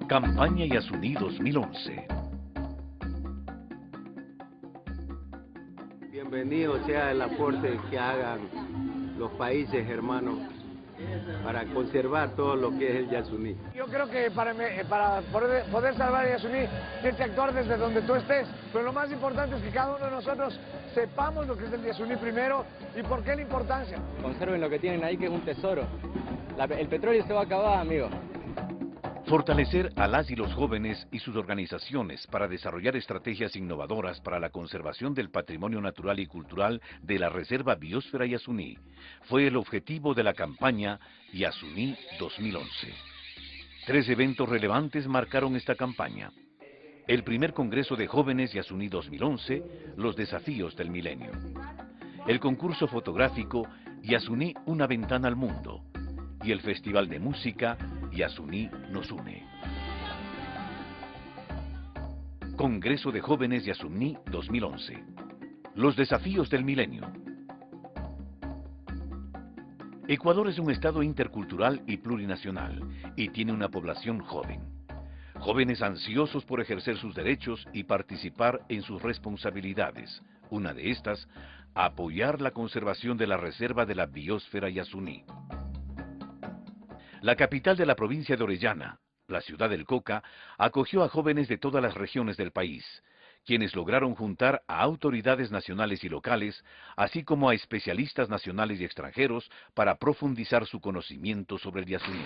Campaña Yasuní 2011. Bienvenido sea el aporte que hagan los países hermanos para conservar todo lo que es el Yasuní. Yo creo que para poder salvar el Yasuní tienes que actuar desde donde tú estés, pero lo más importante es que cada uno de nosotros sepamos lo que es el Yasuní primero y por qué la importancia. Conserven lo que tienen ahí, que es un tesoro. El petróleo se va a acabar, amigo. Fortalecer a las y los jóvenes y sus organizaciones para desarrollar estrategias innovadoras para la conservación del patrimonio natural y cultural de la Reserva Biosfera Yasuní fue el objetivo de la campaña Yasuní 2011. 3 eventos relevantes marcaron esta campaña. El primer Congreso de Jóvenes Yasuní 2011, los desafíos del milenio. El concurso fotográfico Yasuní, una ventana al mundo. Y el Festival de Música Yasuní nos une. Congreso de Jóvenes Yasuní 2011. Los desafíos del milenio. Ecuador es un estado intercultural y plurinacional y tiene una población joven. Jóvenes ansiosos por ejercer sus derechos y participar en sus responsabilidades. Una de estas, apoyar la conservación de la reserva de la biosfera Yasuní. La capital de la provincia de Orellana, la ciudad del Coca, acogió a jóvenes de todas las regiones del país, quienes lograron juntar a autoridades nacionales y locales, así como a especialistas nacionales y extranjeros para profundizar su conocimiento sobre el Yasuní.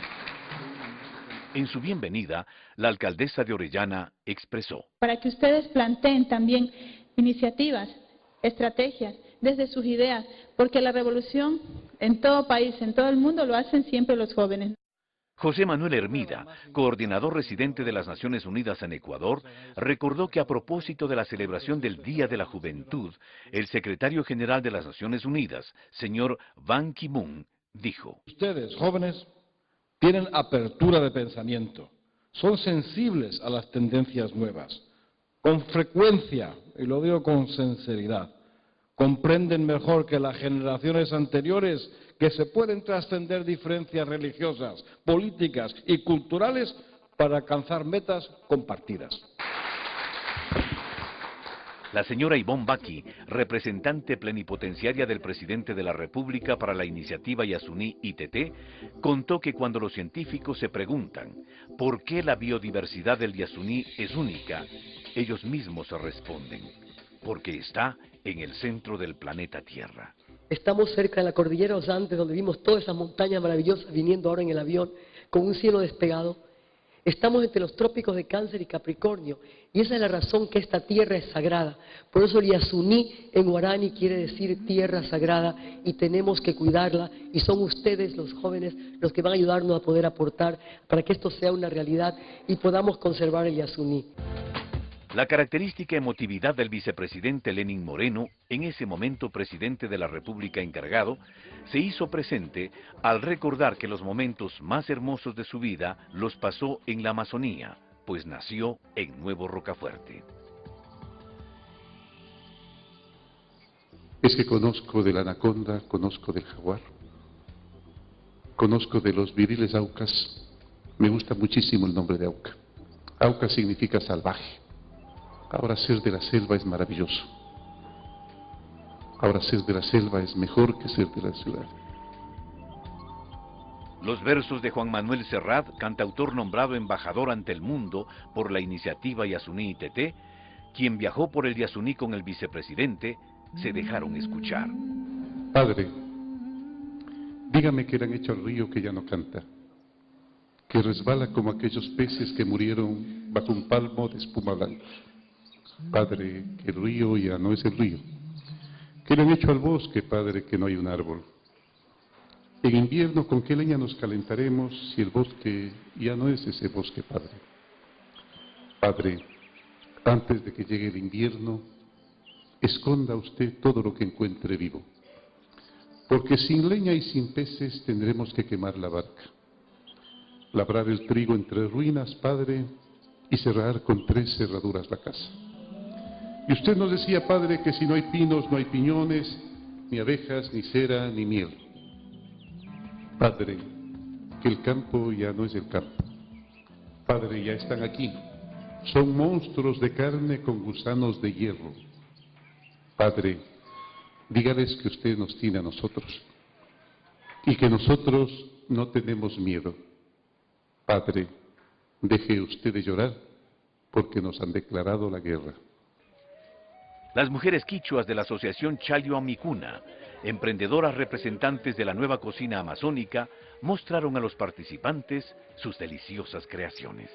En su bienvenida, la alcaldesa de Orellana expresó: para que ustedes planteen también iniciativas, estrategias, desde sus ideas, porque la revolución en todo país, en todo el mundo, lo hacen siempre los jóvenes. José Manuel Hermida, coordinador residente de las Naciones Unidas en Ecuador, recordó que a propósito de la celebración del Día de la Juventud, el secretario general de las Naciones Unidas, señor Ban Ki-moon, dijo: ustedes, jóvenes, tienen apertura de pensamiento, son sensibles a las tendencias nuevas, con frecuencia, y lo digo con sinceridad, comprenden mejor que las generaciones anteriores que se pueden trascender diferencias religiosas, políticas y culturales para alcanzar metas compartidas. La señora Ivonne Baki, representante plenipotenciaria del presidente de la República para la iniciativa Yasuní ITT, contó que cuando los científicos se preguntan ¿por qué la biodiversidad del Yasuní es única?, ellos mismos responden: porque está en el centro del planeta Tierra. Estamos cerca de la cordillera de los Andes, donde vimos todas esas montañas maravillosas viniendo ahora en el avión, con un cielo despegado. Estamos entre los trópicos de Cáncer y Capricornio, y esa es la razón que esta tierra es sagrada. Por eso el Yasuní en guaraní quiere decir tierra sagrada, y tenemos que cuidarla, y son ustedes, los jóvenes, los que van a ayudarnos a poder aportar para que esto sea una realidad y podamos conservar el Yasuní. La característica emotividad del vicepresidente Lenín Moreno, en ese momento presidente de la República encargado, se hizo presente al recordar que los momentos más hermosos de su vida los pasó en la Amazonía, pues nació en Nuevo Rocafuerte. Es que conozco de la anaconda, conozco del jaguar, conozco de los viriles aucas. Me gusta muchísimo el nombre de auca. Auca significa salvaje. Ahora ser de la selva es maravilloso. Ahora ser de la selva es mejor que ser de la ciudad. Los versos de Juan Manuel Serrat, cantautor nombrado embajador ante el mundo por la iniciativa Yasuní ITT, quien viajó por el Yasuní con el vicepresidente, se dejaron escuchar. Padre, dígame qué le han hecho al río que ya no canta, que resbala como aquellos peces que murieron bajo un palmo de espuma blanca. Padre, que el río ya no es el río. ¿Qué le han hecho al bosque, Padre, que no hay un árbol? En invierno, ¿con qué leña nos calentaremos si el bosque ya no es ese bosque, Padre? Padre, antes de que llegue el invierno, esconda usted todo lo que encuentre vivo. Porque sin leña y sin peces tendremos que quemar la barca. Labrar el trigo entre ruinas, Padre, y cerrar con 3 cerraduras la casa. Y usted nos decía, Padre, que si no hay pinos, no hay piñones, ni abejas, ni cera, ni miel. Padre, que el campo ya no es el campo. Padre, ya están aquí. Son monstruos de carne con gusanos de hierro. Padre, dígales que usted nos tiene a nosotros y que nosotros no tenemos miedo. Padre, deje usted de llorar porque nos han declarado la guerra. Las mujeres quichuas de la asociación Chayo Amicuna, emprendedoras representantes de la nueva cocina amazónica, mostraron a los participantes sus deliciosas creaciones.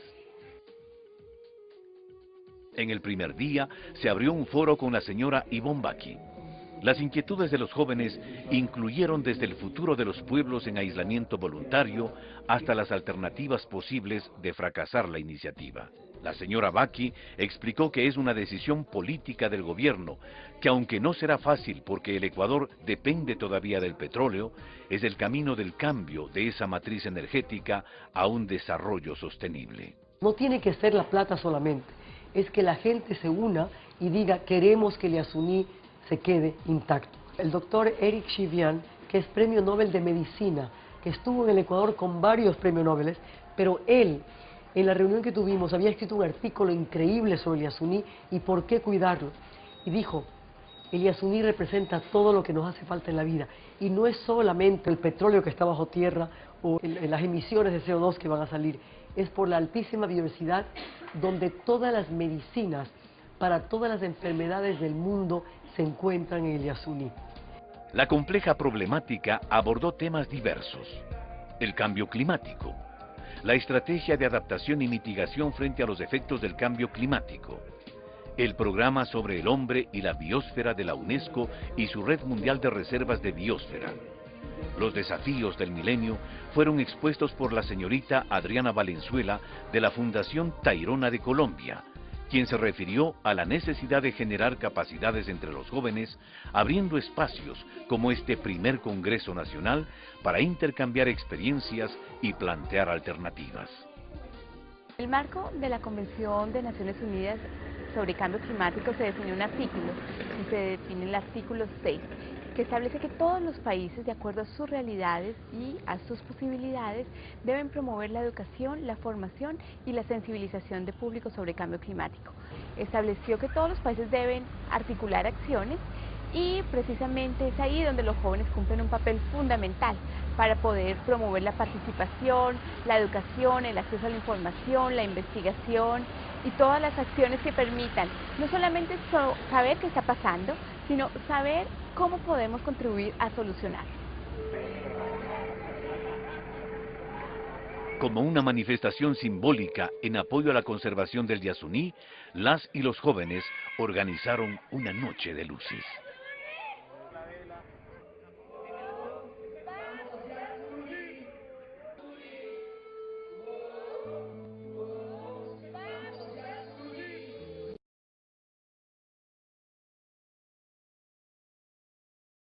En el primer día se abrió un foro con la señora Ivonne Baki. Las inquietudes de los jóvenes incluyeron desde el futuro de los pueblos en aislamiento voluntario hasta las alternativas posibles de fracasar la iniciativa. La señora Baki explicó que es una decisión política del gobierno, que aunque no será fácil porque el Ecuador depende todavía del petróleo, es el camino del cambio de esa matriz energética a un desarrollo sostenible. No tiene que ser la plata solamente, es que la gente se una y diga queremos que el Yasuní se quede intacto. El doctor Eric Chivian, que es premio Nobel de Medicina, que estuvo en el Ecuador con varios premios Nobel, pero él, en la reunión que tuvimos, había escrito un artículo increíble sobre el Yasuní y por qué cuidarlo. Y dijo, el Yasuní representa todo lo que nos hace falta en la vida. Y no es solamente el petróleo que está bajo tierra o las emisiones de CO2 que van a salir. Es por la altísima biodiversidad donde todas las medicinas para todas las enfermedades del mundo se encuentran en el Yasuní. La compleja problemática abordó temas diversos: el cambio climático, la estrategia de adaptación y mitigación frente a los efectos del cambio climático, el programa sobre el hombre y la biosfera de la UNESCO y su red mundial de reservas de biosfera. Los desafíos del milenio fueron expuestos por la señorita Adriana Valenzuela de la Fundación Tayrona de Colombia, quien se refirió a la necesidad de generar capacidades entre los jóvenes, abriendo espacios como este primer Congreso Nacional para intercambiar experiencias y plantear alternativas. En el marco de la Convención de Naciones Unidas sobre Cambio Climático se definió un artículo, y se define el artículo 6, que establece que todos los países, de acuerdo a sus realidades y a sus posibilidades, deben promover la educación, la formación y la sensibilización de público sobre cambio climático. Estableció que todos los países deben articular acciones y precisamente es ahí donde los jóvenes cumplen un papel fundamental para poder promover la participación, la educación, el acceso a la información, la investigación y todas las acciones que permitan no solamente saber qué está pasando, sino saber cómo podemos contribuir a solucionar. Como una manifestación simbólica en apoyo a la conservación del Yasuní, las y los jóvenes organizaron una noche de luces.